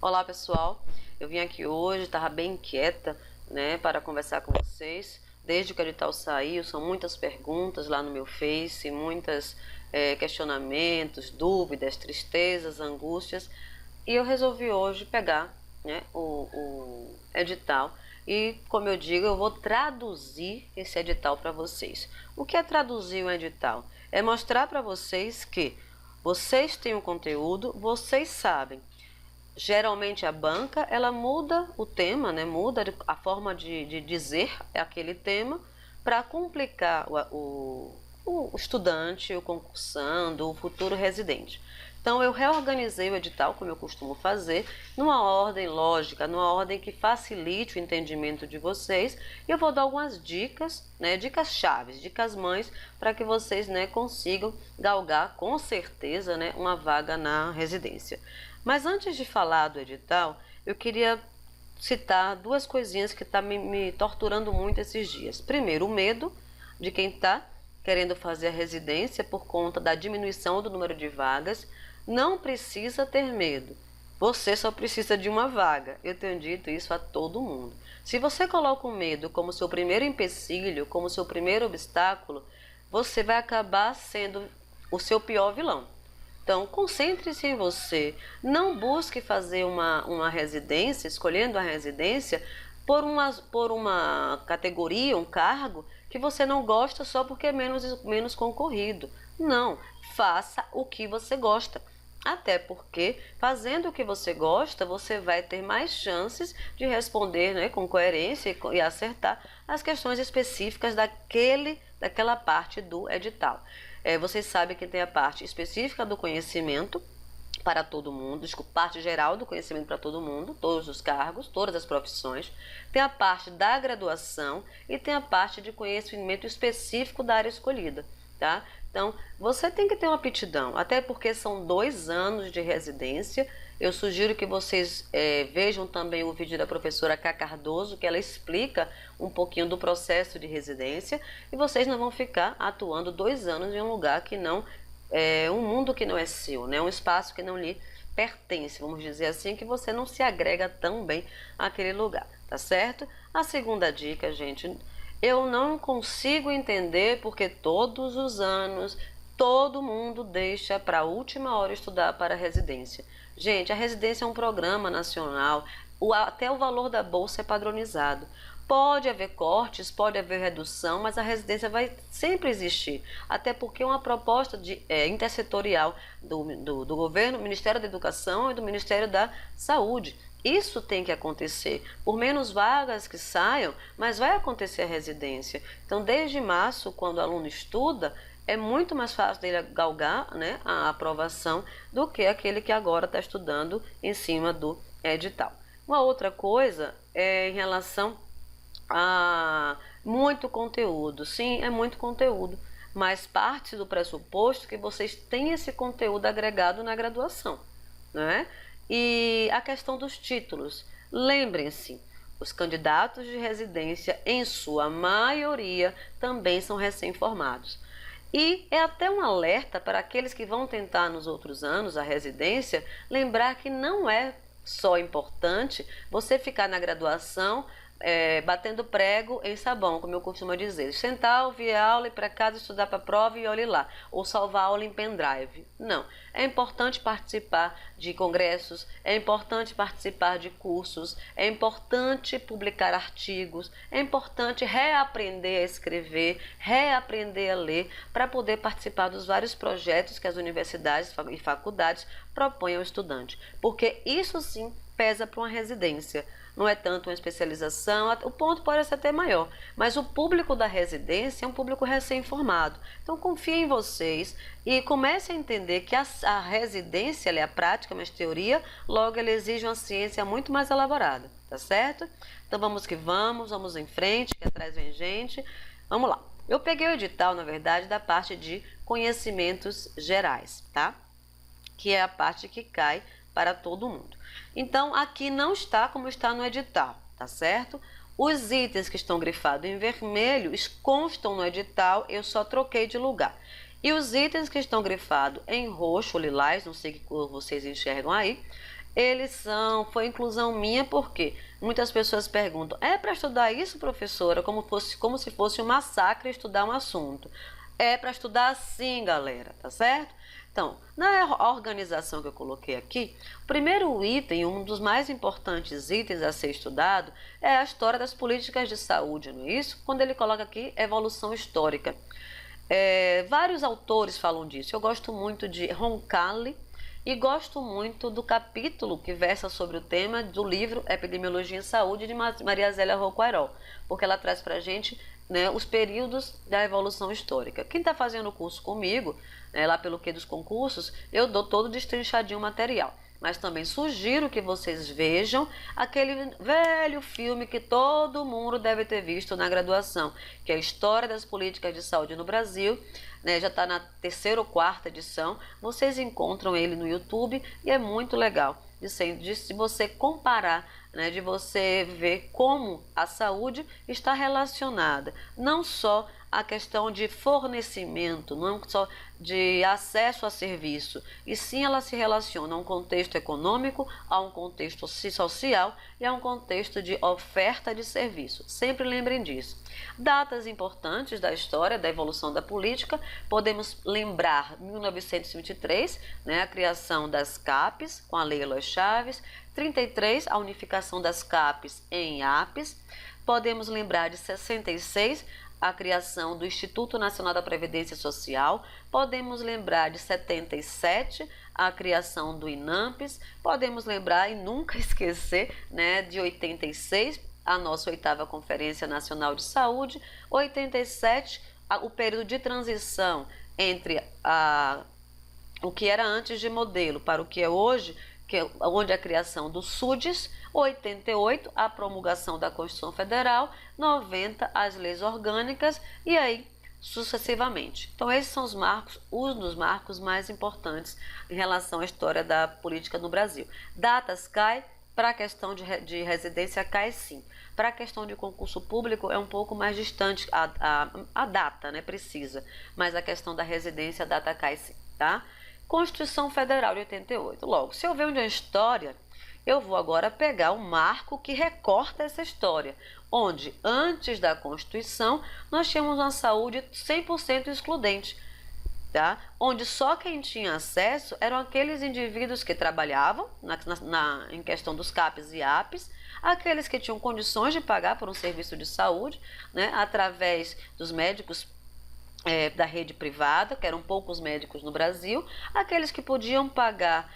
Olá pessoal, eu vim aqui hoje, estava bem inquieta, né, para conversar com vocês. Desde que o edital saiu, são muitas perguntas lá no meu Face, muitos questionamentos, dúvidas, tristezas, angústias. E eu resolvi hoje pegar, né, o edital e, como eu digo, eu vou traduzir esse edital para vocês. O que é traduzir um edital? É mostrar para vocês que vocês têm o conteúdo, vocês sabem. Geralmente a banca, ela muda o tema, né? Muda a forma de dizer aquele tema para complicar o estudante, o concursando, o futuro residente. Então eu reorganizei o edital, como eu costumo fazer, numa ordem lógica, numa ordem que facilite o entendimento de vocês. E eu vou dar algumas dicas, né? Dicas chaves, dicas mães, para que vocês, né, consigam galgar com certeza, né, uma vaga na residência. Mas antes de falar do edital, eu queria citar duas coisinhas que estão me torturando muito esses dias. Primeiro, o medo de quem está querendo fazer a residência por conta da diminuição do número de vagas. Não precisa ter medo. Você só precisa de uma vaga. Eu tenho dito isso a todo mundo. Se você coloca o medo como seu primeiro empecilho, como seu primeiro obstáculo, você vai acabar sendo o seu pior vilão. Então, concentre-se em você. Não busque fazer uma residência, escolhendo a residência, por uma categoria, um cargo, que você não gosta só porque é menos concorrido. Não, faça o que você gosta. Até porque, fazendo o que você gosta, você vai ter mais chances de responder, né, com coerência e acertar as questões específicas daquela parte do edital. Vocês sabem que tem a parte específica do conhecimento para todo mundo, parte geral do conhecimento para todo mundo, todos os cargos, todas as profissões. Tem a parte da graduação e tem a parte de conhecimento específico da área escolhida, tá? Então, você tem que ter uma aptidão, até porque são 2 anos de residência. Eu sugiro que vocês vejam também o vídeo da professora Cá Cardoso, que ela explica um pouquinho do processo de residência, e vocês não vão ficar atuando 2 anos em um lugar que não um mundo que não é seu, né? Um espaço que não lhe pertence, vamos dizer assim, que você não se agrega tão bem àquele lugar, tá certo? A segunda dica, gente, eu não consigo entender porque todos os anos todo mundo deixa para a última hora estudar para a residência. Gente, a residência é um programa nacional, até o valor da bolsa é padronizado. Pode haver cortes, pode haver redução, mas a residência vai sempre existir. Até porque é uma proposta intersetorial do governo, Ministério da Educação e do Ministério da Saúde. Isso tem que acontecer. Por menos vagas que saiam, mas vai acontecer a residência. Então, desde março, quando o aluno estuda, é muito mais fácil dele galgar, né, a aprovação do que aquele que agora está estudando em cima do edital. Uma outra coisa é em relação a muito conteúdo. Sim, é muito conteúdo, mas parte do pressuposto que vocês têm esse conteúdo agregado na graduação, né? E a questão dos títulos. Lembrem-se, os candidatos de residência, em sua maioria, também são recém-formados. E é até um alerta para aqueles que vão tentar nos outros anos a residência, lembrar que não é só importante você ficar na graduação batendo prego em sabão, como eu costumo dizer. Sentar, ouvir a aula, ir para casa, estudar para a prova e olhe lá. Ou salvar a aula em pendrive. Não. É importante participar de congressos, é importante participar de cursos, é importante publicar artigos, é importante reaprender a escrever, reaprender a ler, para poder participar dos vários projetos que as universidades e faculdades propõem ao estudante. Porque isso sim pesa para uma residência. Não é tanto uma especialização, o ponto pode ser até maior, mas o público da residência é um público recém-formado. Então confie em vocês e comece a entender que a residência é a prática, mas teoria, logo ela exige uma ciência muito mais elaborada, tá certo? Então vamos que vamos em frente, que atrás vem gente. Vamos lá. Eu peguei o edital, na verdade, da parte de conhecimentos gerais, tá? Que é a parte que cai para todo mundo. Então, aqui não está como está no edital, tá certo? Os itens que estão grifados em vermelho constam no edital, eu só troquei de lugar. E os itens que estão grifados em roxo ou lilás, não sei que cor vocês enxergam aí, foi inclusão minha, porque muitas pessoas perguntam, é para estudar isso, professora? Como se fosse um massacre estudar um assunto. É para estudar sim, galera, tá certo? Então, na organização que eu coloquei aqui, o primeiro item, um dos mais importantes itens a ser estudado, é a história das políticas de saúde, não é isso? Quando ele coloca aqui, evolução histórica. Vários autores falam disso. Eu gosto muito de Roncalli e gosto muito do capítulo que versa sobre o tema do livro Epidemiologia em Saúde de Maria Zélia Rocco-Airol, porque ela traz para a gente, né, os períodos da evolução histórica. Quem está fazendo o curso comigo, lá pelo que dos concursos, eu dou todo destrinchadinho o material. Mas também sugiro que vocês vejam aquele velho filme que todo mundo deve ter visto na graduação, que é a História das Políticas de Saúde no Brasil, né? Já está na 3ª ou 4ª edição. Vocês encontram ele no YouTube e é muito legal de você comparar, né? De você ver como a saúde está relacionada, não só a questão de fornecimento, não só de acesso a serviço, e sim ela se relaciona a um contexto econômico, a um contexto social e a um contexto de oferta de serviço. Sempre lembrem disso. Datas importantes da história da evolução da política, podemos lembrar 1923, né, a criação das CAPES com a Lei Eloy Chaves, 33, a unificação das CAPES em APES, podemos lembrar de 66, a criação do Instituto Nacional da Previdência Social, podemos lembrar de 77, a criação do INAMPES, podemos lembrar e nunca esquecer, né, de 86, a nossa 8ª Conferência Nacional de Saúde, 87, o período de transição entre o que era antes de modelo para o que é hoje, onde a criação do SUDES, 88, a promulgação da Constituição Federal, 90, as leis orgânicas e aí sucessivamente. Então esses são os marcos, um dos marcos mais importantes em relação à história da política no Brasil. Datas cai, para a questão de residência cai sim. Para a questão de concurso público é um pouco mais distante a data, né, precisa, mas a questão da residência a data cai sim, tá? Constituição Federal de 88. Logo, se eu venho de uma história, eu vou agora pegar o marco que recorta essa história, onde antes da Constituição nós tínhamos uma saúde 100% excludente, tá? Onde só quem tinha acesso eram aqueles indivíduos que trabalhavam em questão dos CAPES e APES, aqueles que tinham condições de pagar por um serviço de saúde, né, através dos médicos da rede privada, que eram poucos médicos no Brasil, aqueles que podiam pagar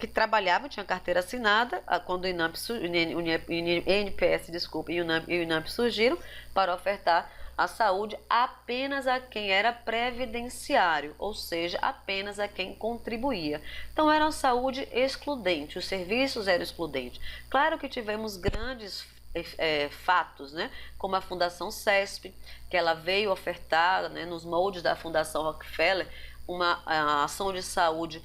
que trabalhavam, tinham carteira assinada, quando o INPS, desculpa, e o INAMP surgiram para ofertar a saúde apenas a quem era previdenciário, ou seja, apenas a quem contribuía. Então era uma saúde excludente, os serviços eram excludentes. Claro que tivemos grandes fatos, né? Como a Fundação CESP, que ela veio ofertar, né, nos moldes da Fundação Rockefeller, uma ação de saúde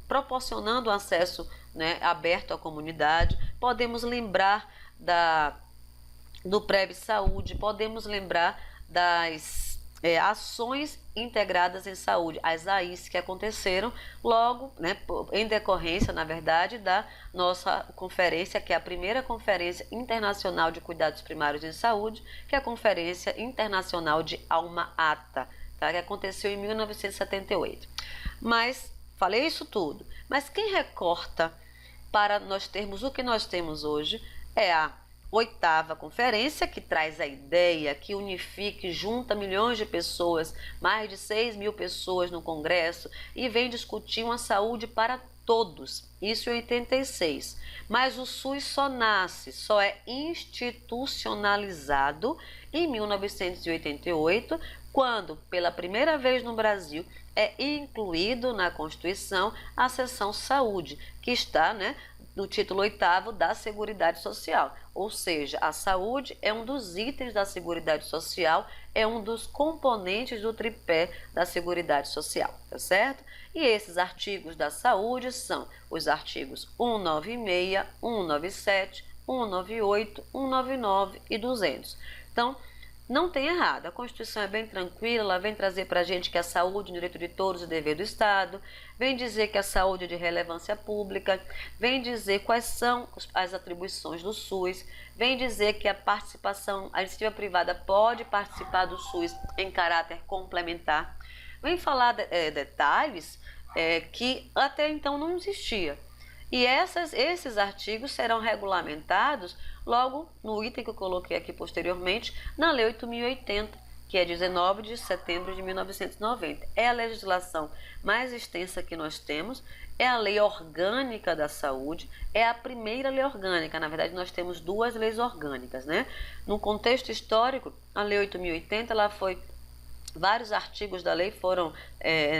proporcionando acesso, né, aberto à comunidade. Podemos lembrar do PREV Saúde, podemos lembrar das ações integradas em saúde, as AIS, que aconteceram logo, né, em decorrência, na verdade, da nossa conferência, que é a primeira conferência internacional de cuidados primários em saúde, que é a Conferência Internacional de Alma-Ata, tá, que aconteceu em 1978. Mas, falei isso tudo, mas quem recorta para nós termos o que nós temos hoje é a 8ª Conferência, que traz a ideia, que unifica e junta milhões de pessoas, mais de 6.000 pessoas no Congresso, e vem discutir uma saúde para todos, isso em 86. Mas o SUS só é institucionalizado em 1988, quando, pela primeira vez no Brasil, é incluído na Constituição a seção saúde, que está, né, no título 8º da Seguridade Social, ou seja, a saúde é um dos itens da Seguridade Social é um dos componentes do tripé da Seguridade Social, tá certo? E esses artigos da saúde são os artigos 196, 197, 198, 199 e 200. Então, não tem errado, a Constituição é bem tranquila, ela vem trazer para a gente que a saúde é um direito de todos e dever do Estado, vem dizer que a saúde é de relevância pública, vem dizer quais são as atribuições do SUS, vem dizer que a participação, a iniciativa privada pode participar do SUS em caráter complementar, vem falar detalhes que até então não existia. E esses artigos serão regulamentados logo no item que eu coloquei aqui posteriormente, na Lei 8.080, que é 19 de setembro de 1990. É a legislação mais extensa que nós temos, é a Lei Orgânica da Saúde, é a primeira lei orgânica. Na verdade, nós temos duas leis orgânicas, né? No contexto histórico, a Lei 8.080, ela foi... Vários artigos da lei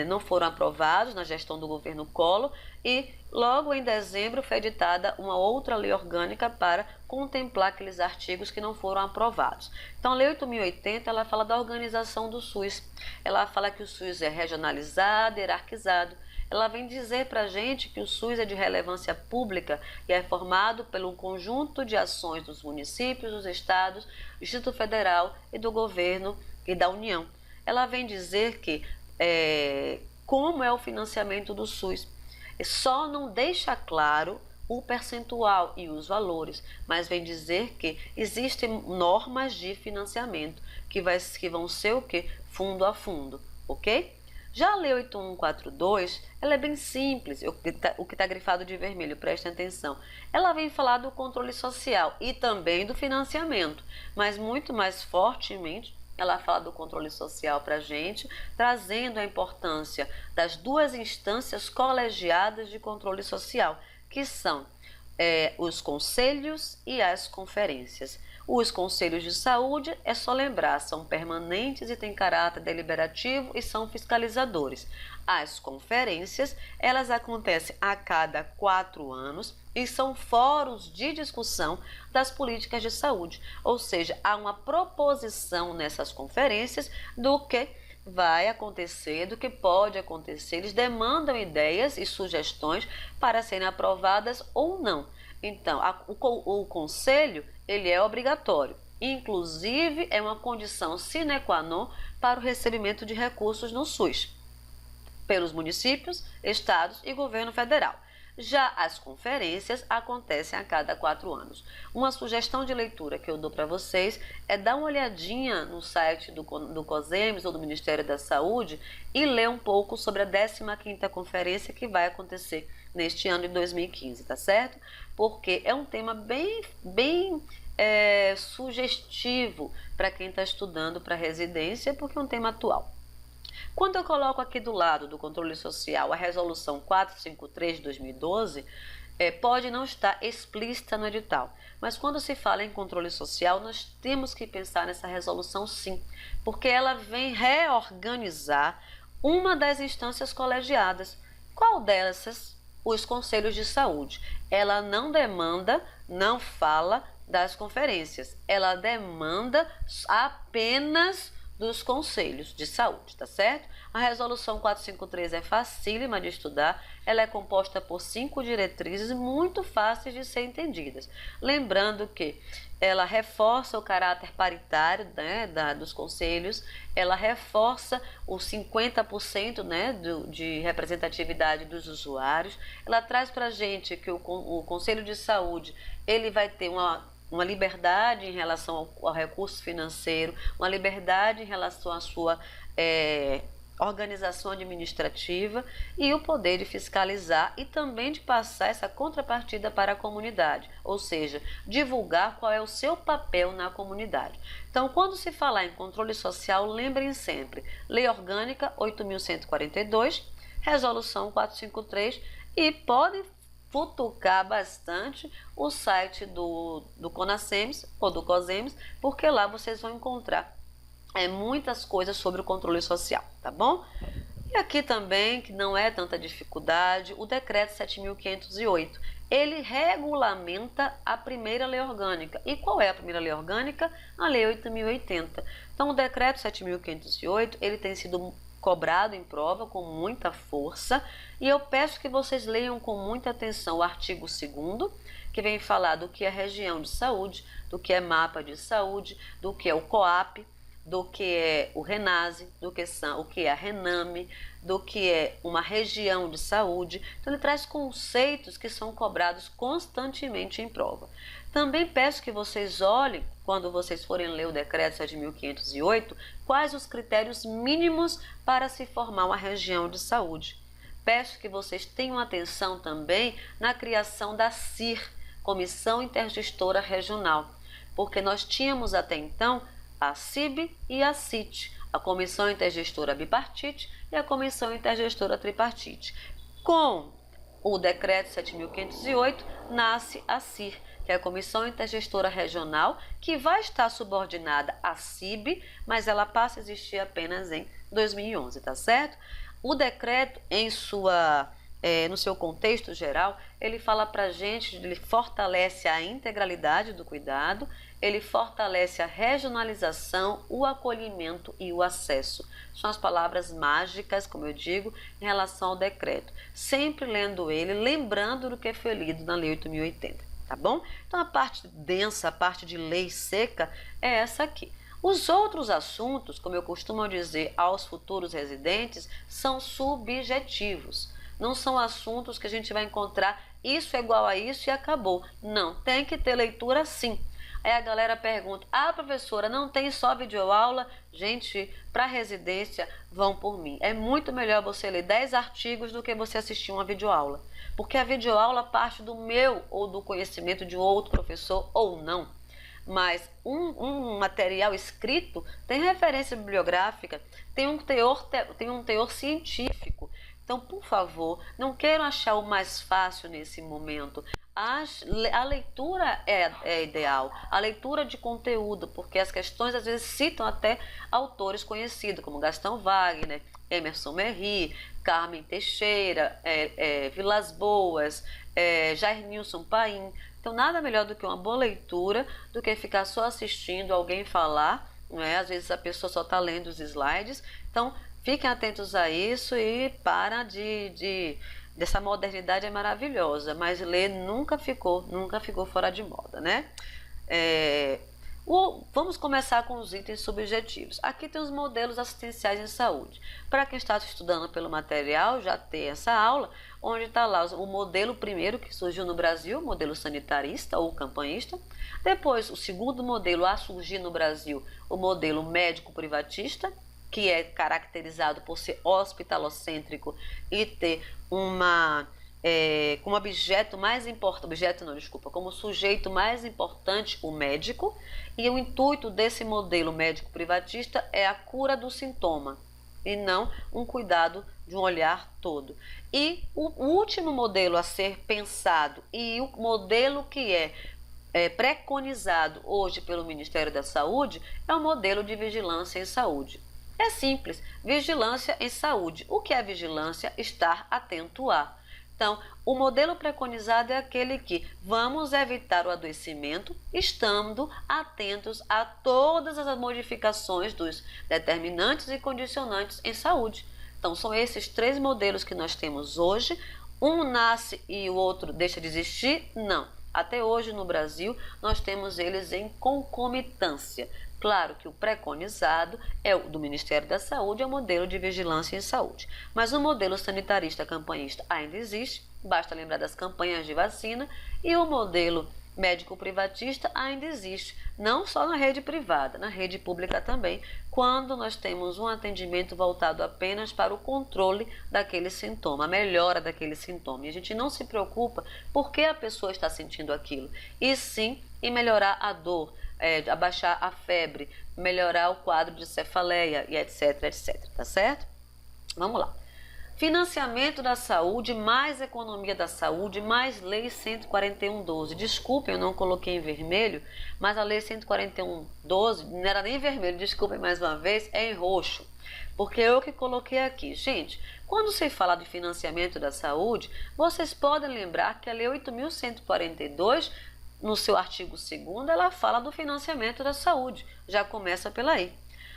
não foram aprovados na gestão do governo Collor e logo em dezembro foi editada uma outra lei orgânica para contemplar aqueles artigos que não foram aprovados. Então a Lei 8.080 ela fala da organização do SUS, ela fala que o SUS é regionalizado, hierarquizado. Ela vem dizer para a gente que o SUS é de relevância pública e é formado pelo conjunto de ações dos municípios, dos estados, do Distrito Federal e do governo e da União. Ela vem dizer que como é o financiamento do SUS. Só não deixa claro o percentual e os valores, mas vem dizer que existem normas de financiamento que vão ser o quê? Fundo a fundo, ok? Já a Lei 8142, ela é bem simples, o que está grifado de vermelho, prestem atenção. Ela vem falar do controle social e também do financiamento, mas muito mais fortemente ela fala do controle social para a gente, trazendo a importância das duas instâncias colegiadas de controle social, que são os conselhos e as conferências. Os conselhos de saúde, é só lembrar, são permanentes e têm caráter deliberativo e são fiscalizadores. As conferências, elas acontecem a cada 4 anos e são fóruns de discussão das políticas de saúde. Ou seja, há uma proposição nessas conferências do que vai acontecer, do que pode acontecer. Eles demandam ideias e sugestões para serem aprovadas ou não. Então, o conselho, ele é obrigatório. Inclusive, é uma condição sine qua non para o recebimento de recursos no SUS, pelos municípios, estados e governo federal. Já as conferências acontecem a cada 4 anos. Uma sugestão de leitura que eu dou para vocês é dar uma olhadinha no site do COSEMES ou do Ministério da Saúde e ler um pouco sobre a 15ª conferência que vai acontecer neste ano de 2015, tá certo? Porque é um tema bem sugestivo para quem está estudando para residência, porque é um tema atual. Quando eu coloco aqui do lado do controle social a resolução 453 de 2012, pode não estar explícita no edital, mas quando se fala em controle social, nós temos que pensar nessa resolução sim, porque ela vem reorganizar uma das instâncias colegiadas. Qual dessas? Os conselhos de saúde. Ela não demanda, não fala das conferências, ela demanda apenas dos conselhos de saúde, tá certo? A resolução 453 é facílima de estudar, ela é composta por 5 diretrizes muito fáceis de ser entendidas. Lembrando que ela reforça o caráter paritário, né, dos conselhos, ela reforça os 50%, né, de representatividade dos usuários, ela traz para a gente que o Conselho de Saúde ele vai ter uma liberdade em relação ao recurso financeiro, uma liberdade em relação à sua organização administrativa e o poder de fiscalizar e também de passar essa contrapartida para a comunidade, ou seja, divulgar qual é o seu papel na comunidade. Então, quando se falar em controle social, lembrem sempre, Lei Orgânica 8.142, Resolução 453 e podem futucar bastante o site do CONASEMES ou do COSEMES, porque lá vocês vão encontrar muitas coisas sobre o controle social, tá bom? E aqui também, que não é tanta dificuldade, o decreto 7.508. ele regulamenta a primeira lei orgânica. E qual é a primeira lei orgânica? A Lei 8.080. Então, o Decreto 7.508, ele tem sido cobrado em prova com muita força, e eu peço que vocês leiam com muita atenção o artigo 2º, que vem falar do que é região de saúde, do que é mapa de saúde, do que é o COAP, do que é o RENASE, do que é a RENAME, do que é uma região de saúde. Então, ele traz conceitos que são cobrados constantemente em prova. Também peço que vocês olhem, quando vocês forem ler o Decreto 7.508, quais os critérios mínimos para se formar uma região de saúde. Peço que vocês tenham atenção também na criação da CIR, Comissão Intergestora Regional, porque nós tínhamos até então a CIB e a CIT, a Comissão Intergestora Bipartite e a Comissão Intergestora Tripartite. Com o Decreto 7.508, nasce a CIR, que é a Comissão Intergestora Regional, que vai estar subordinada à CIB, mas ela passa a existir apenas em 2011, tá certo? O decreto, no seu contexto geral, ele fala para a gente, ele fortalece a integralidade do cuidado, ele fortalece a regionalização, o acolhimento e o acesso. São as palavras mágicas, como eu digo, em relação ao decreto. Sempre lendo ele, lembrando do que foi lido na Lei 8.080, tá bom? Então, a parte densa, a parte de lei seca, é essa aqui. Os outros assuntos, como eu costumo dizer aos futuros residentes, são subjetivos. Não são assuntos que a gente vai encontrar isso é igual a isso e acabou. Não, tem que ter leitura sim. Aí a galera pergunta, professora, não tem só videoaula? Gente, para residência, vão por mim. É muito melhor você ler 10 artigos do que você assistir uma videoaula. Porque a videoaula parte do meu ou do conhecimento de outro professor ou não. Mas um material escrito tem referência bibliográfica, tem um teor científico. Então, por favor, não queiram achar o mais fácil nesse momento. A leitura é ideal, a leitura de conteúdo, porque as questões às vezes citam até autores conhecidos, como Gastão Wagner, Emerson Merri, Carmen Teixeira, Vilas Boas, Jair Nilson Paim. Então, nada melhor do que uma boa leitura, do que ficar só assistindo alguém falar, não é? Às vezes a pessoa só está lendo os slides. Então, fiquem atentos a isso e dessa modernidade é maravilhosa, mas ler nunca ficou fora de moda, né? Vamos começar com os itens subjetivos. Aqui tem os modelos assistenciais em saúde. Para quem está estudando pelo material, já tem essa aula, onde está lá o modelo primeiro que surgiu no Brasil, o modelo sanitarista ou campanhista. Depois, o segundo modelo a surgir no Brasil, o modelo médico-privatista, que é caracterizado por ser hospitalocêntrico e ter como como sujeito mais importante o médico, e o intuito desse modelo médico-privatista é a cura do sintoma e não um cuidado de um olhar todo. E o último modelo a ser pensado e o modelo que é preconizado hoje pelo Ministério da Saúde é o modelo de vigilância em saúde. É simples, vigilância em saúde. O que é vigilância? Estar atento a. Então, o modelo preconizado é aquele que vamos evitar o adoecimento estando atentos a todas as modificações dos determinantes e condicionantes em saúde. Então, são esses 3 modelos que nós temos hoje. Um nasce e o outro deixa de existir? Não. Até hoje no Brasil nós temos eles em concomitância. Claro que o preconizado é o do Ministério da Saúde, é o modelo de vigilância em saúde. Mas o modelo sanitarista campanhista ainda existe, basta lembrar das campanhas de vacina, e o modelo médico-privatista ainda existe, não só na rede privada, na rede pública também, quando nós temos um atendimento voltado apenas para o controle daquele sintoma, a melhora daquele sintoma. E a gente não se preocupa por que a pessoa está sentindo aquilo, e sim em melhorar a dor, abaixar a febre, melhorar o quadro de cefaleia e etc, tá certo? Vamos lá. Financiamento da saúde, mais economia da saúde, mais Lei 141/12. Desculpem, eu não coloquei em vermelho, mas a Lei 141/12 não era nem vermelho, desculpem mais uma vez, é em roxo. Porque eu que coloquei aqui. Gente, Quando se fala de financiamento da saúde, vocês podem lembrar que a Lei 8.142, no seu artigo 2º, ela fala do financiamento da saúde, já começa pela aí.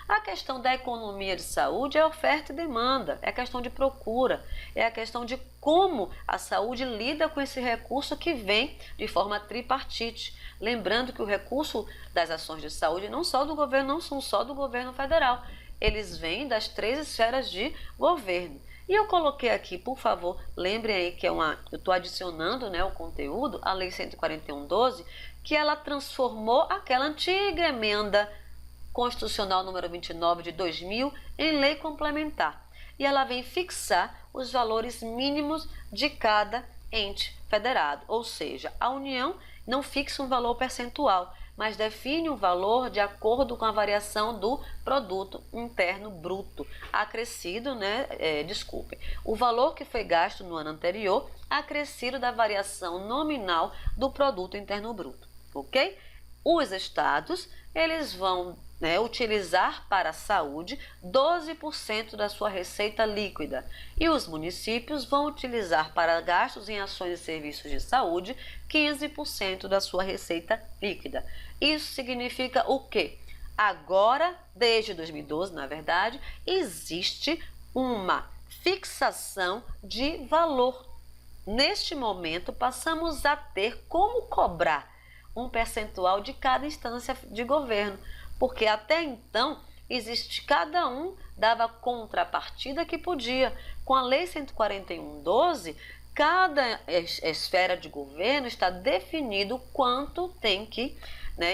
A questão da economia de saúde é oferta e demanda, é a questão de procura, é a questão de como a saúde lida com esse recurso que vem de forma tripartite. Lembrando que o recurso das ações de saúde não são só do governo federal, eles vêm das 3 esferas de governo. E eu coloquei aqui, por favor, lembrem aí que eu estou adicionando, né, o conteúdo, a Lei 141/12, que ela transformou aquela antiga emenda Constitucional número 29 de 2000 em lei complementar. E ela vem fixar os valores mínimos de cada ente federado, ou seja, a União não fixa um valor percentual, mas define um valor de acordo com a variação do produto interno bruto, acrescido, o valor que foi gasto no ano anterior, acrescido da variação nominal do produto interno bruto, ok? Os estados, eles vão utilizar para a saúde 12% da sua receita líquida e os municípios vão utilizar para gastos em ações e serviços de saúde 15% da sua receita líquida. Isso significa o quê? Agora, desde 2012, na verdade, existe uma fixação de valor. Neste momento, passamos a ter como cobrar um percentual de cada instância de governo, porque até então cada um dava contrapartida que podia. Com a Lei 141/12, cada esfera de governo está definido quanto tem que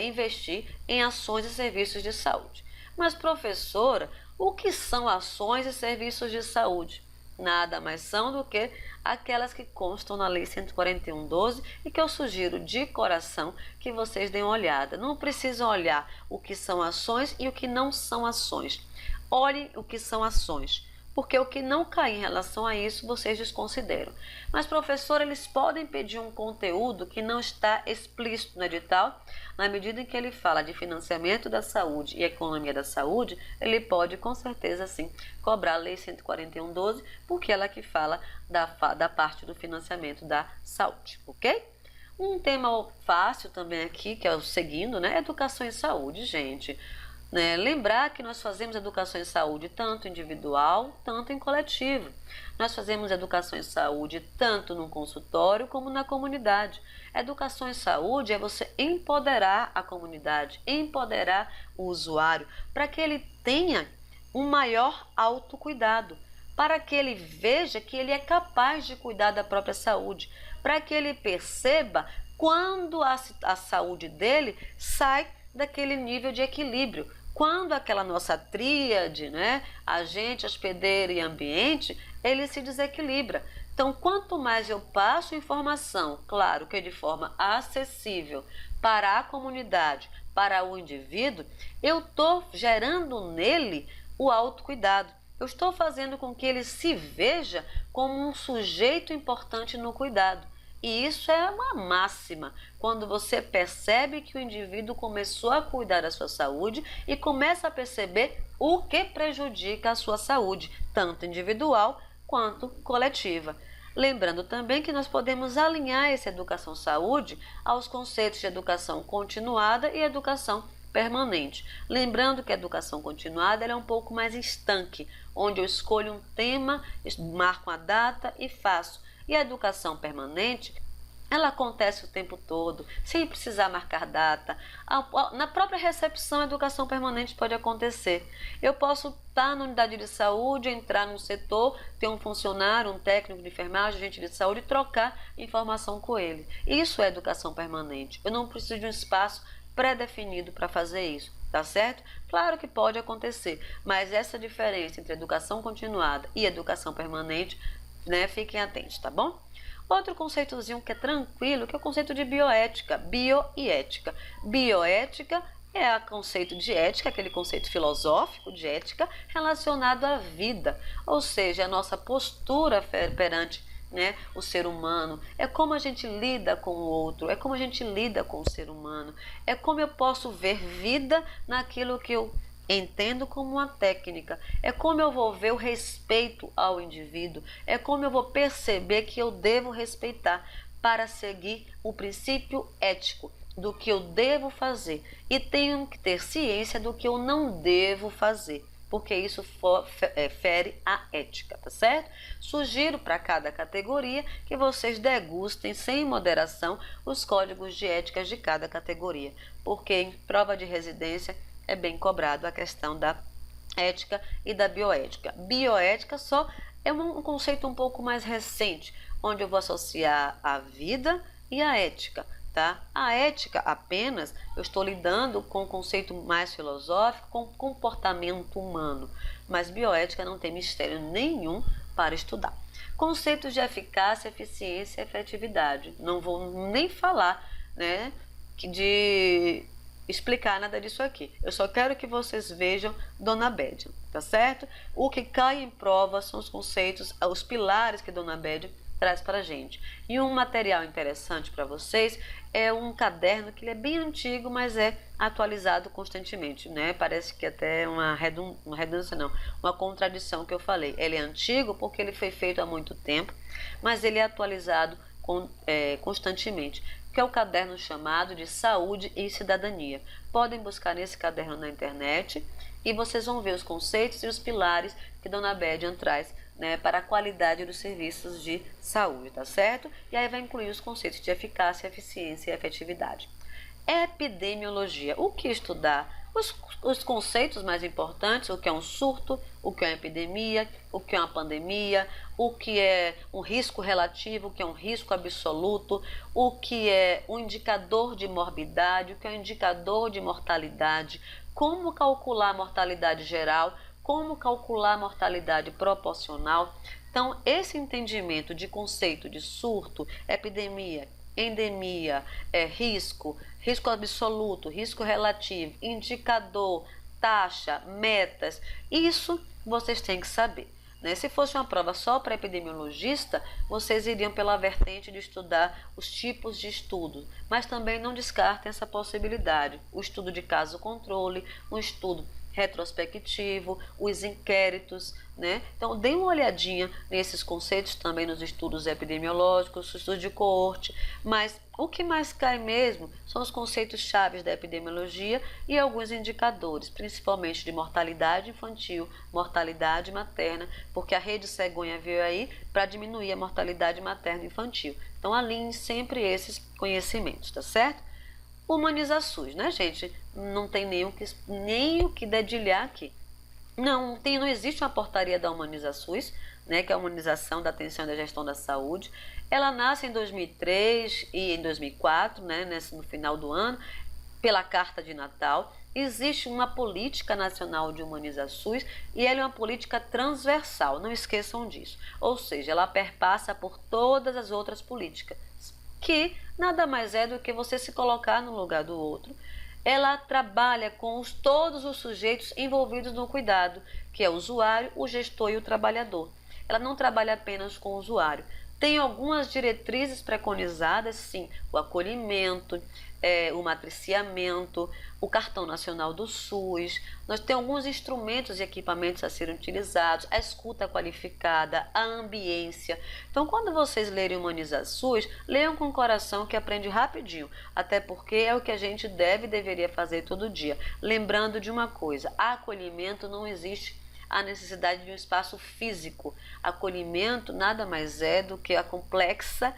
investir em ações e serviços de saúde. Mas, professora, o que são ações e serviços de saúde? Nada mais são do que aquelas que constam na Lei 141/12 e que eu sugiro de coração que vocês deem uma olhada. Não precisam olhar o que são ações e o que não são ações. Olhem o que são ações, porque o que não cair em relação a isso vocês desconsideram. Mas, professor, eles podem pedir um conteúdo que não está explícito no edital. Na medida em que ele fala de financiamento da saúde e economia da saúde, ele pode, com certeza, sim, cobrar a Lei 141/12, porque ela que fala da parte do financiamento da saúde, ok? Um tema fácil também aqui, que é o seguindo, educação e saúde, gente. Lembrar que nós fazemos educação em saúde tanto individual, tanto em coletivo. Nós fazemos educação em saúde tanto no consultório como na comunidade. Educação em saúde é você empoderar a comunidade, empoderar o usuário para que ele tenha um maior autocuidado, para que ele veja que ele é capaz de cuidar da própria saúde, para que ele perceba quando a saúde dele sai daquele nível de equilíbrio, quando aquela nossa tríade, agente, hospedeiro e ambiente, ele se desequilibra. Então, quanto mais eu passo informação, claro que de forma acessível para a comunidade, para o indivíduo, eu estou gerando nele o autocuidado. Eu estou fazendo com que ele se veja como um sujeito importante no cuidado. E isso é uma máxima, quando você percebe que o indivíduo começou a cuidar da sua saúde e começa a perceber o que prejudica a sua saúde, tanto individual quanto coletiva. Lembrando também que nós podemos alinhar essa educação-saúde aos conceitos de educação continuada e educação permanente. Lembrando que a educação continuada é um pouco mais estanque, onde eu escolho um tema, marco uma data e faço. E a educação permanente, ela acontece o tempo todo, sem precisar marcar data. Na própria recepção, a educação permanente pode acontecer. Eu posso estar na unidade de saúde, entrar num setor, ter um funcionário, um técnico de enfermagem, agente de saúde e trocar informação com ele. Isso é educação permanente. Eu não preciso de um espaço pré-definido para fazer isso, tá certo? Claro que pode acontecer, mas essa diferença entre educação continuada e educação permanente, fiquem atentos, tá bom? Outro conceitozinho que é tranquilo, que é o conceito de bioética, bio e ética. Bioética é o conceito de ética, aquele conceito filosófico de ética relacionado à vida, ou seja, a nossa postura perante o ser humano, é como a gente lida com o outro, é como a gente lida com o ser humano, é como eu posso ver vida naquilo que eu Entendo como uma técnica, é como eu vou ver o respeito ao indivíduo, é como eu vou perceber que eu devo respeitar para seguir o princípio ético do que eu devo fazer e tenho que ter ciência do que eu não devo fazer, porque isso fere a ética, tá certo? Sugiro para cada categoria que vocês degustem sem moderação os códigos de éticas de cada categoria, porque em prova de residência é bem cobrado a questão da ética e da bioética. Bioética só é um conceito um pouco mais recente, onde eu vou associar a vida e a ética. Tá? A ética apenas, eu estou lidando com um conceito mais filosófico, com comportamento humano, mas bioética não tem mistério nenhum para estudar. Conceitos de eficácia, eficiência e efetividade. Não vou nem falar, né, de explicar nada disso aqui. Eu só quero que vocês vejam Dona Bédia, tá certo? O que cai em prova são os conceitos, os pilares que Dona Bédia traz para a gente. E um material interessante para vocês é um caderno que ele é bem antigo, mas é atualizado constantemente, né? Parece que até uma redundância, não, uma contradição que eu falei. Ele é antigo porque ele foi feito há muito tempo, mas ele é atualizado constantemente, que é o caderno chamado de Saúde e Cidadania. Podem buscar nesse caderno na internet e vocês vão ver os conceitos e os pilares que Dona Bédia traz, né, para a qualidade dos serviços de saúde, tá certo? E aí vai incluir os conceitos de eficácia, eficiência e efetividade. Epidemiologia, o que estudar? Os conceitos mais importantes, o que é um surto, o que é uma epidemia, o que é uma pandemia, o que é um risco relativo, o que é um risco absoluto, o que é um indicador de morbidade, o que é um indicador de mortalidade, como calcular a mortalidade geral, como calcular a mortalidade proporcional. Então, esse entendimento de conceito de surto, epidemia, endemia, risco absoluto, risco relativo, indicador, taxa, metas, isso vocês têm que saber. Né? Se fosse uma prova só para epidemiologista, vocês iriam pela vertente de estudar os tipos de estudo, mas também não descartem essa possibilidade. O estudo de caso-controle, um estudo retrospectivo, os inquéritos, né? Então, dê uma olhadinha nesses conceitos também nos estudos epidemiológicos, estudos de coorte, mas o que mais cai mesmo são os conceitos chaves da epidemiologia e alguns indicadores, principalmente de mortalidade infantil, mortalidade materna, porque a rede cegonha veio aí para diminuir a mortalidade materna e infantil. Então, alinhe sempre esses conhecimentos, tá certo? Humaniza SUS, né, gente? Não tem nem o que dedilhar aqui. Não existe uma portaria da Humaniza SUS, né, que é a humanização da atenção e da gestão da saúde. Ela nasce em 2003 e em 2004, né, no final do ano, pela Carta de Natal. Existe uma política nacional de Humaniza SUS e ela é uma política transversal, não esqueçam disso. Ou seja, ela perpassa por todas as outras políticas, que nada mais é do que você se colocar no lugar do outro. Ela trabalha com todos os sujeitos envolvidos no cuidado, que é o usuário, o gestor e o trabalhador. Ela não trabalha apenas com o usuário. Tem algumas diretrizes preconizadas, sim, o acolhimento, o matriciamento, o cartão nacional do SUS. Nós temos alguns instrumentos e equipamentos a serem utilizados, a escuta qualificada, a ambiência. Então, quando vocês lerem Humaniza SUS, leiam com o coração que aprende rapidinho, até porque é o que a gente deveria fazer todo dia. Lembrando de uma coisa, acolhimento não existe a necessidade de um espaço físico. Acolhimento nada mais é do que a complexa,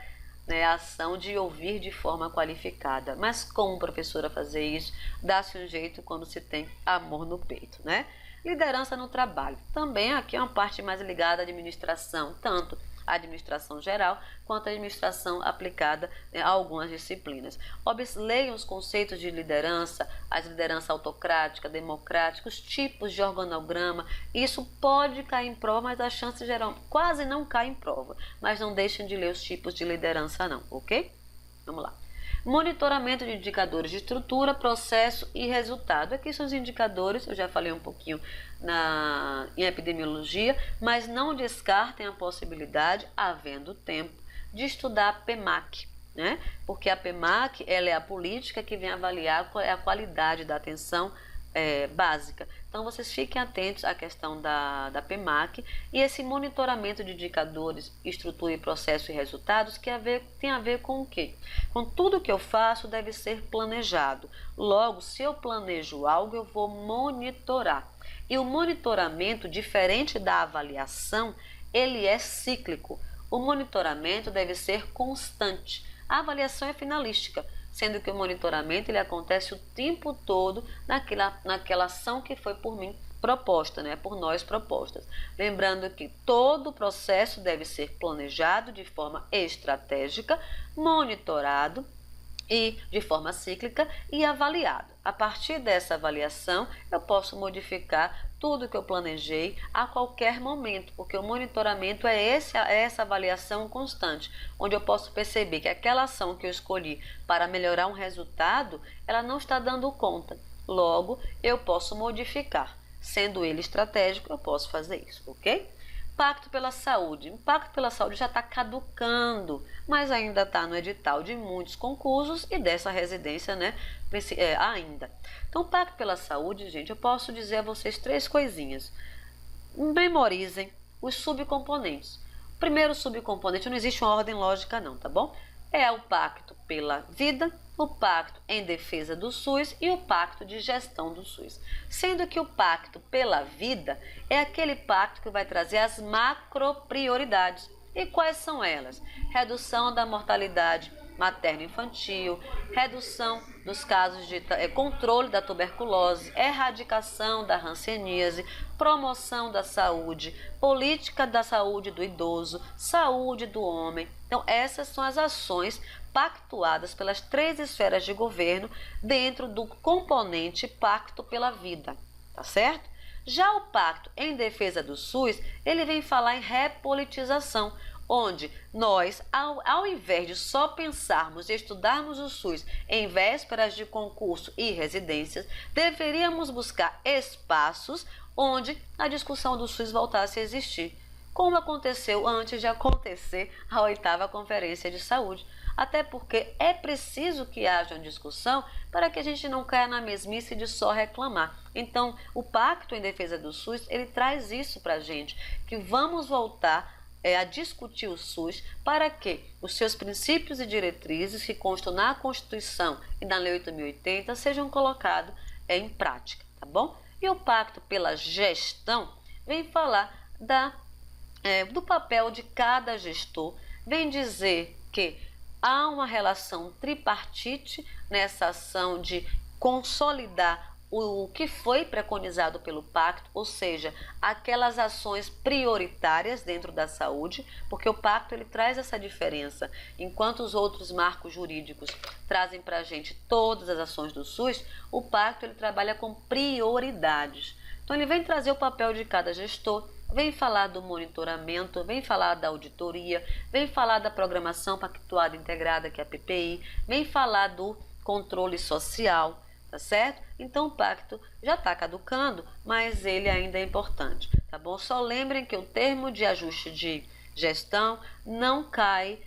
né, a ação de ouvir de forma qualificada. Mas como, professora, fazer isso? Dá-se um jeito quando se tem amor no peito, né? Liderança no trabalho. Também aqui é uma parte mais ligada à administração, tanto a administração geral quanto a administração aplicada, né, a algumas disciplinas. Leiam os conceitos de liderança, as lideranças autocrática, democrática, os tipos de organograma. Isso pode cair em prova, mas a chance geral quase não cai em prova. Mas não deixem de ler os tipos de liderança não, ok? Vamos lá. Monitoramento de indicadores de estrutura, processo e resultado. Aqui são os indicadores, eu já falei um pouquinho em epidemiologia, mas não descartem a possibilidade, havendo tempo, de estudar a PEMAC, né? Porque a PEMAC ela é a política que vem avaliar qual é a qualidade da atenção básica. Então, vocês fiquem atentos à questão da PEMAC e esse monitoramento de indicadores, estrutura e processo e resultados tem a ver com o quê? Com tudo que eu faço deve ser planejado. Logo, se eu planejo algo, eu vou monitorar. E o monitoramento, diferente da avaliação, ele é cíclico. O monitoramento deve ser constante. A avaliação é finalística, sendo que o monitoramento ele acontece o tempo todo naquela ação que foi por mim proposta, né? Por nós propostas. Lembrando que todo o processo deve ser planejado de forma estratégica, monitorado e de forma cíclica e avaliado. A partir dessa avaliação, eu posso modificar tudo que eu planejei a qualquer momento, porque o monitoramento é essa avaliação constante, onde eu posso perceber que aquela ação que eu escolhi para melhorar um resultado, ela não está dando conta. Logo, eu posso modificar. Sendo ele estratégico, eu posso fazer isso, ok? Pacto pela Saúde. O Pacto pela Saúde já está caducando, mas ainda está no edital de muitos concursos e dessa residência, né, ainda. Então, o Pacto pela Saúde, gente, eu posso dizer a vocês 3 coisinhas. Memorizem os subcomponentes. O primeiro subcomponente, não existe uma ordem lógica não, tá bom? É o Pacto pela Vida, o Pacto em Defesa do SUS e o Pacto de Gestão do SUS. Sendo que o Pacto pela Vida é aquele pacto que vai trazer as macroprioridades. E quais são elas? Redução da mortalidade materno-infantil, redução dos casos de controle da tuberculose, erradicação da hanseníase, promoção da saúde, política da saúde do idoso, saúde do homem. Então, essas são as ações pactuadas pelas 3 esferas de governo dentro do componente Pacto pela Vida, tá certo? Já o Pacto em Defesa do SUS, ele vem falar em repolitização, onde nós, ao invés de só pensarmos e estudarmos o SUS em vésperas de concurso e residências, deveríamos buscar espaços onde a discussão do SUS voltasse a existir, como aconteceu antes de acontecer a 8ª Conferência de Saúde. Até porque é preciso que haja uma discussão para que a gente não caia na mesmice de só reclamar. Então, o Pacto em Defesa do SUS, ele traz isso para a gente, que vamos voltar a discutir o SUS para que os seus princípios e diretrizes que constam na Constituição e na Lei 8.080 sejam colocados em prática, tá bom? E o Pacto pela Gestão vem falar do papel de cada gestor, vem dizer que há uma relação tripartite nessa ação de consolidar o que foi preconizado pelo pacto, ou seja, aquelas ações prioritárias dentro da saúde, porque o pacto ele traz essa diferença. Enquanto os outros marcos jurídicos trazem para a gente todas as ações do SUS, o pacto ele trabalha com prioridades. Então ele vem trazer o papel de cada gestor, vem falar do monitoramento, vem falar da auditoria, vem falar da programação pactuada integrada, que é a PPI, vem falar do controle social, tá certo? Então o pacto já está caducando, mas ele ainda é importante, tá bom? Só lembrem que o termo de ajuste de gestão não cai,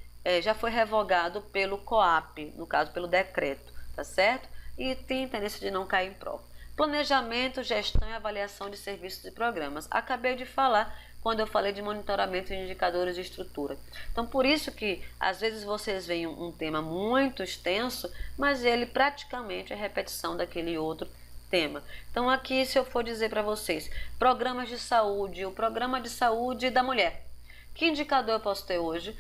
já foi revogado pelo COAP, no caso pelo decreto, tá certo? E tem tendência de não cair em prova. Planejamento, gestão e avaliação de serviços e programas. Acabei de falar quando eu falei de monitoramento de indicadores de estrutura. Então, por isso que às vezes vocês veem um tema muito extenso, mas ele praticamente é repetição daquele outro tema. Então, aqui, se eu for dizer para vocês, programas de saúde, o programa de saúde da mulher. Que indicador eu posso ter hoje?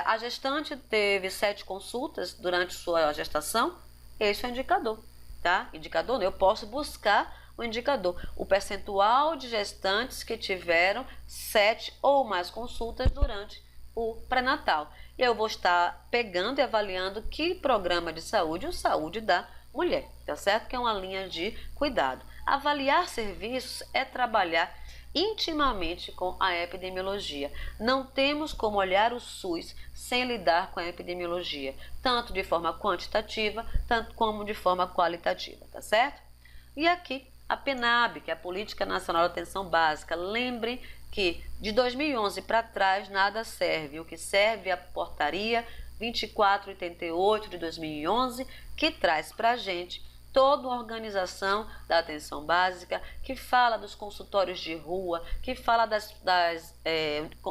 A gestante teve 7 consultas durante sua gestação, esse é o indicador. Tá? Indicador, né? Eu posso buscar o indicador, o percentual de gestantes que tiveram 7 ou mais consultas durante o pré-natal. E eu vou estar pegando e avaliando que programa de saúde, o saúde da mulher, tá certo? Que é uma linha de cuidado. Avaliar serviços é trabalhar intimamente com a epidemiologia. Não temos como olhar o SUS sem lidar com a epidemiologia, tanto de forma quantitativa, tanto como de forma qualitativa, tá certo? E aqui a PNAB, que é a Política Nacional de Atenção Básica. Lembrem que de 2011 para trás nada serve, o que serve é a portaria 2488 de 2011, que traz para a gente toda uma organização da atenção básica, que fala dos consultórios de rua, que fala das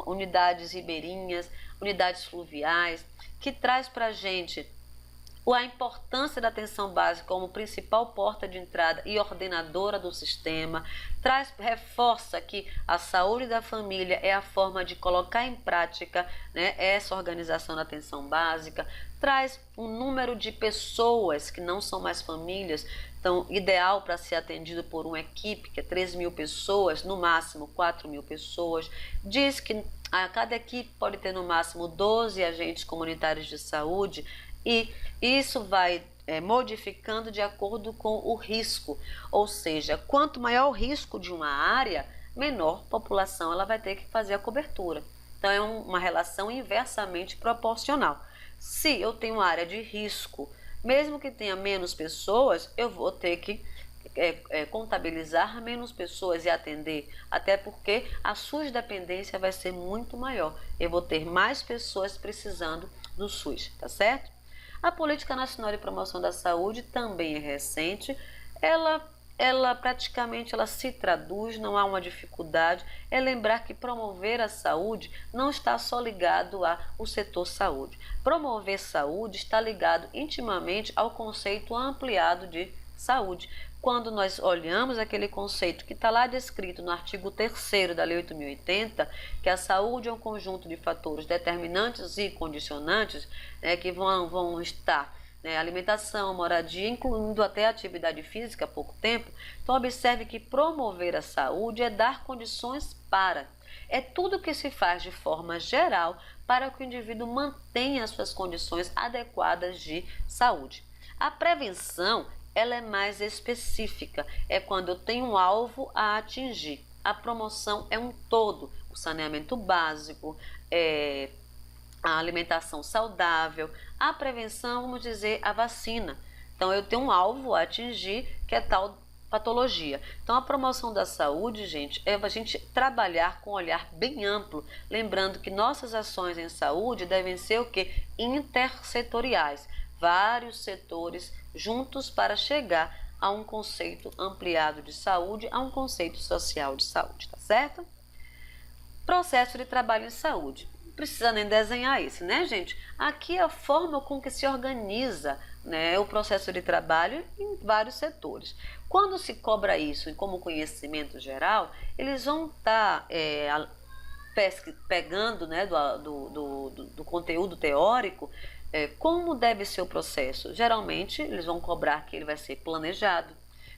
unidades ribeirinhas, unidades fluviais, que traz para a gente a importância da atenção básica como principal porta de entrada e ordenadora do sistema, reforça que a saúde da família é a forma de colocar em prática, né, essa organização da atenção básica, traz um número de pessoas que não são mais famílias, então ideal para ser atendido por uma equipe, que é 3.000 pessoas, no máximo 4.000 pessoas, diz que a cada equipe pode ter no máximo 12 agentes comunitários de saúde, e isso vai modificando de acordo com o risco, ou seja, quanto maior o risco de uma área, menor população ela vai ter que fazer a cobertura. Então é uma relação inversamente proporcional. Se eu tenho uma área de risco, mesmo que tenha menos pessoas, eu vou ter que contabilizar menos pessoas e atender, até porque a SUS dependência vai ser muito maior. Eu vou ter mais pessoas precisando do SUS, tá certo? A Política Nacional de Promoção da Saúde também é recente, ela praticamente se traduz, não há uma dificuldade, é lembrar que promover a saúde não está só ligado ao setor saúde. Promover saúde está ligado intimamente ao conceito ampliado de saúde. Quando nós olhamos aquele conceito que está lá descrito no artigo 3º da Lei 8.080, que a saúde é um conjunto de fatores determinantes e condicionantes, que vão estar alimentação, moradia, incluindo até atividade física há pouco tempo. Então observe que promover a saúde é dar condições para. É tudo que se faz de forma geral para que o indivíduo mantenha as suas condições adequadas de saúde. A prevenção ela é mais específica, é quando eu tenho um alvo a atingir. A promoção é um todo, o saneamento básico, a alimentação saudável, a prevenção, vamos dizer, a vacina. Então eu tenho um alvo a atingir, que é tal patologia. Então a promoção da saúde, gente, é a gente trabalhar com um olhar bem amplo, lembrando que nossas ações em saúde devem ser o quê? Intersetoriais, vários setores juntos para chegar a um conceito ampliado de saúde, a um conceito social de saúde, tá certo? Processo de trabalho em saúde. Não precisa nem desenhar isso, né, gente? Aqui é a forma com que se organiza, né, o processo de trabalho em vários setores. Quando se cobra isso como conhecimento geral, eles vão estar pegando, né, do conteúdo teórico, como deve ser o processo. Geralmente eles vão cobrar que ele vai ser planejado,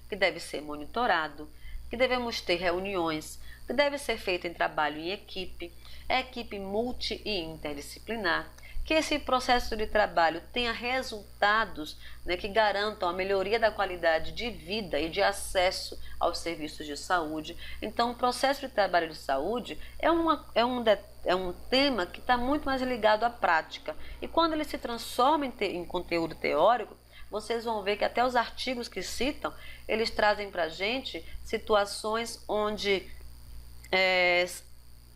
que deve ser monitorado, que devemos ter reuniões, que deve ser feito em trabalho em equipe multi e interdisciplinar, que esse processo de trabalho tenha resultados, né, que garantam a melhoria da qualidade de vida e de acesso aos serviços de saúde. Então, o processo de trabalho de saúde é um tema que está muito mais ligado à prática. E quando ele se transforma em conteúdo teórico, vocês vão ver que até os artigos que citam, eles trazem para a gente situações onde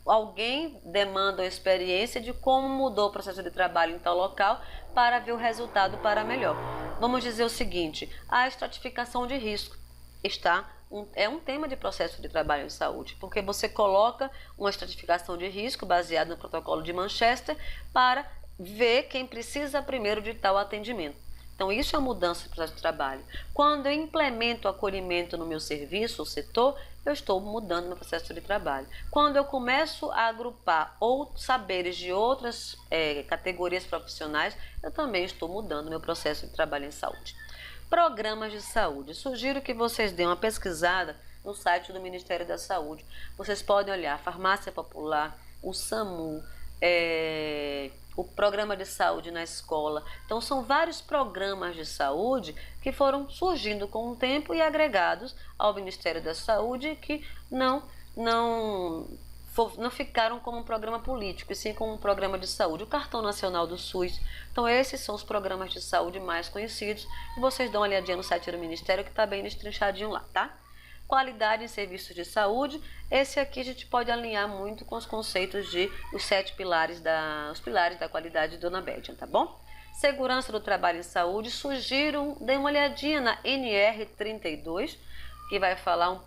alguém demanda uma experiência de como mudou o processo de trabalho em tal local para ver o resultado para melhor. Vamos dizer o seguinte, a estratificação de risco é um tema de processo de trabalho em saúde, porque você coloca uma estratificação de risco baseada no protocolo de Manchester para ver quem precisa primeiro de tal atendimento. Então, isso é uma mudança no processo de trabalho. Quando eu implemento o acolhimento no meu serviço ou setor, eu estou mudando meu processo de trabalho. Quando eu começo a agrupar outros saberes de outras categorias profissionais, eu também estou mudando meu processo de trabalho em saúde. Programas de saúde. Sugiro que vocês deem uma pesquisada no site do Ministério da Saúde. Vocês podem olhar a Farmácia Popular, o SAMU, o programa de saúde na escola. Então são vários programas de saúde que foram surgindo com o tempo e agregados ao Ministério da Saúde, que não ficaram como um programa político, e sim como um programa de saúde. O Cartão Nacional do SUS. Então esses são os programas de saúde mais conhecidos, e vocês dão uma olhadinha no site do Ministério que está bem destrinchadinho lá, tá? Qualidade em serviços de saúde, esse aqui a gente pode alinhar muito com os conceitos os pilares da qualidade de Dona Bédia, tá bom? Segurança do Trabalho em Saúde, sugiro, dê uma olhadinha na NR32, que vai falar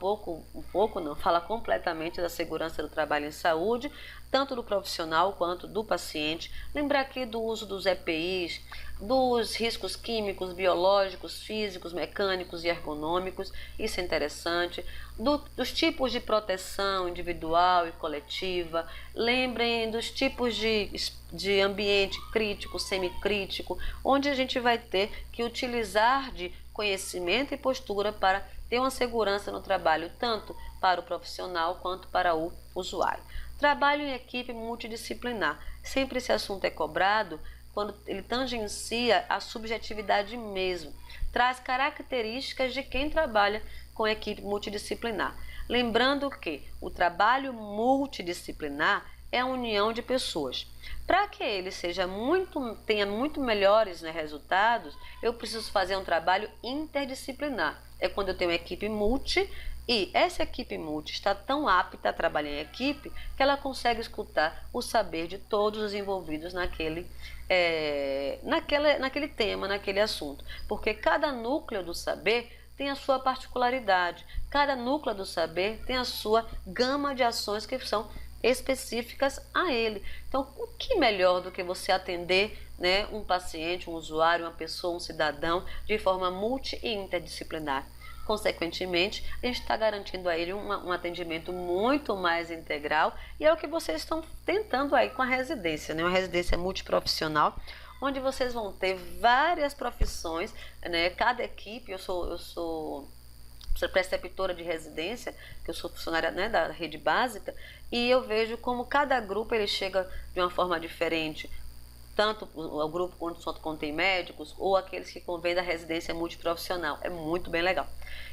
fala completamente da segurança do trabalho em saúde, tanto do profissional quanto do paciente. Lembrar aqui do uso dos EPIs, dos riscos químicos, biológicos, físicos, mecânicos e ergonômicos, isso é interessante. Dos tipos de proteção individual e coletiva. Lembrem dos tipos de ambiente crítico, semicrítico, onde a gente vai ter que utilizar de conhecimento e postura para ter uma segurança no trabalho, tanto para o profissional quanto para o usuário. Trabalho em equipe multidisciplinar. Sempre esse assunto é cobrado quando ele tangencia a subjetividade mesmo. Traz características de quem trabalha com equipe multidisciplinar. Lembrando que o trabalho multidisciplinar é a união de pessoas. Para que ele tenha muito melhores, né, resultados, eu preciso fazer um trabalho interdisciplinar. É quando eu tenho uma equipe multi e essa equipe multi está tão apta a trabalhar em equipe que ela consegue escutar o saber de todos os envolvidos naquele tema, naquele assunto. Porque cada núcleo do saber tem a sua particularidade, cada núcleo do saber tem a sua gama de ações que são específicas a ele. Então, o que melhor do que você atender, né, um paciente, um usuário, uma pessoa, um cidadão de forma multi e interdisciplinar? Consequentemente, a gente está garantindo a ele um atendimento muito mais integral e é o que vocês estão tentando aí com a residência, né? Uma residência multiprofissional, onde vocês vão ter várias profissões, né? Cada equipe, eu sou preceptora de residência, que eu sou funcionária, né, da rede básica, e eu vejo como cada grupo ele chega de uma forma diferente, tanto o grupo quando contém médicos ou aqueles que convêm da residência multiprofissional. É muito bem legal.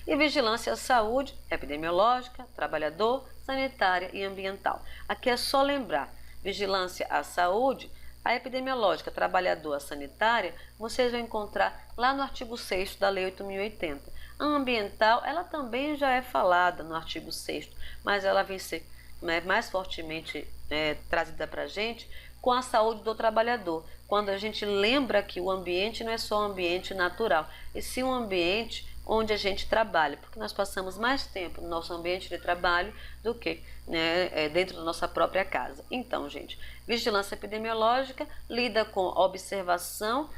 E vigilância à saúde, epidemiológica, trabalhador, sanitária e ambiental. Aqui é só lembrar, vigilância à saúde, a epidemiológica, trabalhador, a sanitária, vocês vão encontrar lá no artigo 6º da Lei 8.080. A ambiental, ela também já é falada no artigo 6º, mas ela vem ser, né, mais fortemente trazida para a gente com a saúde do trabalhador. Quando a gente lembra que o ambiente não é só um ambiente natural, e sim um ambiente onde a gente trabalha, porque nós passamos mais tempo no nosso ambiente de trabalho do que, né, dentro da nossa própria casa. Então, gente, vigilância epidemiológica lida com observação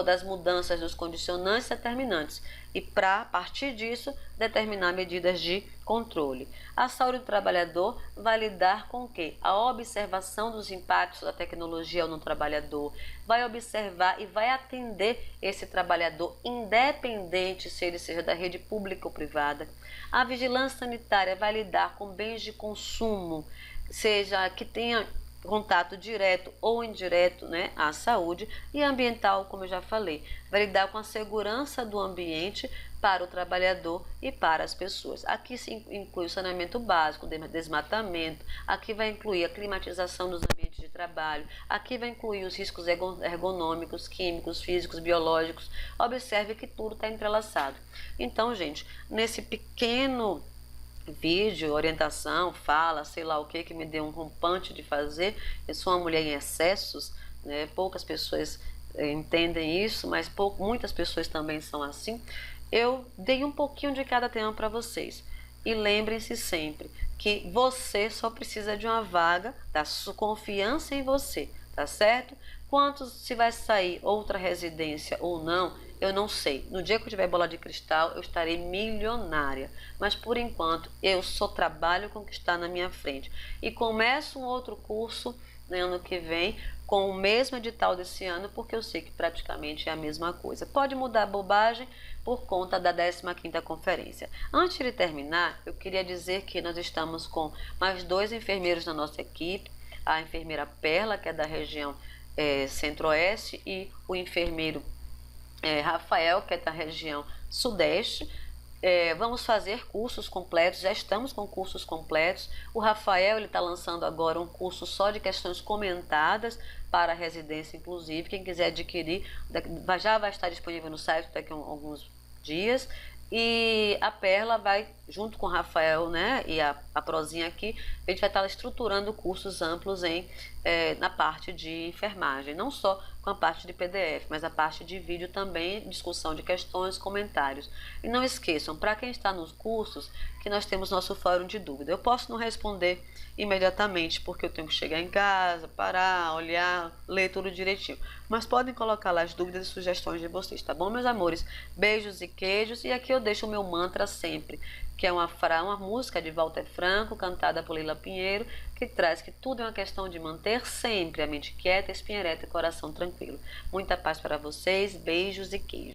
das mudanças dos condicionantes e determinantes e para, a partir disso, determinar medidas de controle. A saúde do trabalhador vai lidar com o quê? A observação dos impactos da tecnologia no trabalhador, vai observar e vai atender esse trabalhador independente se ele seja da rede pública ou privada. A vigilância sanitária vai lidar com bens de consumo, seja que tenha contato direto ou indireto, né, à saúde, e ambiental, como eu já falei, vai lidar com a segurança do ambiente para o trabalhador e para as pessoas. Aqui se inclui o saneamento básico, desmatamento, aqui vai incluir a climatização dos ambientes de trabalho, aqui vai incluir os riscos ergonômicos, químicos, físicos, biológicos. Observe que tudo está entrelaçado. Então, gente, nesse pequeno vídeo, orientação, fala, sei lá o que me deu um rompante de fazer. Eu sou uma mulher em excessos, né? Poucas pessoas entendem isso, mas muitas pessoas também são assim. Eu dei um pouquinho de cada tema para vocês. E lembrem-se sempre que você só precisa de uma vaga, da sua confiança em você, tá certo? Se vai sair outra residência ou não, eu não sei. No dia que eu tiver bola de cristal, eu estarei milionária. Mas por enquanto, eu só trabalho com o que está na minha frente. E começo um outro curso, né, ano que vem, com o mesmo edital desse ano, porque eu sei que praticamente é a mesma coisa. Pode mudar a bobagem por conta da 15ª conferência. Antes de terminar, eu queria dizer que nós estamos com mais 2 enfermeiros na nossa equipe. A enfermeira Perla, que é da região Centro-Oeste, e o enfermeiro Rafael, que é da região Sudeste. Vamos fazer cursos completos, já estamos com cursos completos. O Rafael está lançando agora um curso só de questões comentadas para a residência, inclusive. Quem quiser adquirir, já vai estar disponível no site daqui a alguns dias. E a Perla vai, junto com o Rafael, né, e a Prozinha aqui, a gente vai estar estruturando cursos amplos em na parte de enfermagem, não só com a parte de PDF, mas a parte de vídeo também, discussão de questões, comentários. E não esqueçam, para quem está nos cursos, que nós temos nosso fórum de dúvida. Eu posso não responder imediatamente, porque eu tenho que chegar em casa, parar, olhar, ler tudo direitinho. Mas podem colocar lá as dúvidas e sugestões de vocês, tá bom, meus amores? Beijos e queijos. E aqui eu deixo o meu mantra sempre, que é uma música de Walter Franco, cantada por Leila Pinheiro, que traz que tudo é uma questão de manter sempre a mente quieta, espinha ereta e coração tranquilo. Muita paz para vocês, beijos e queijos.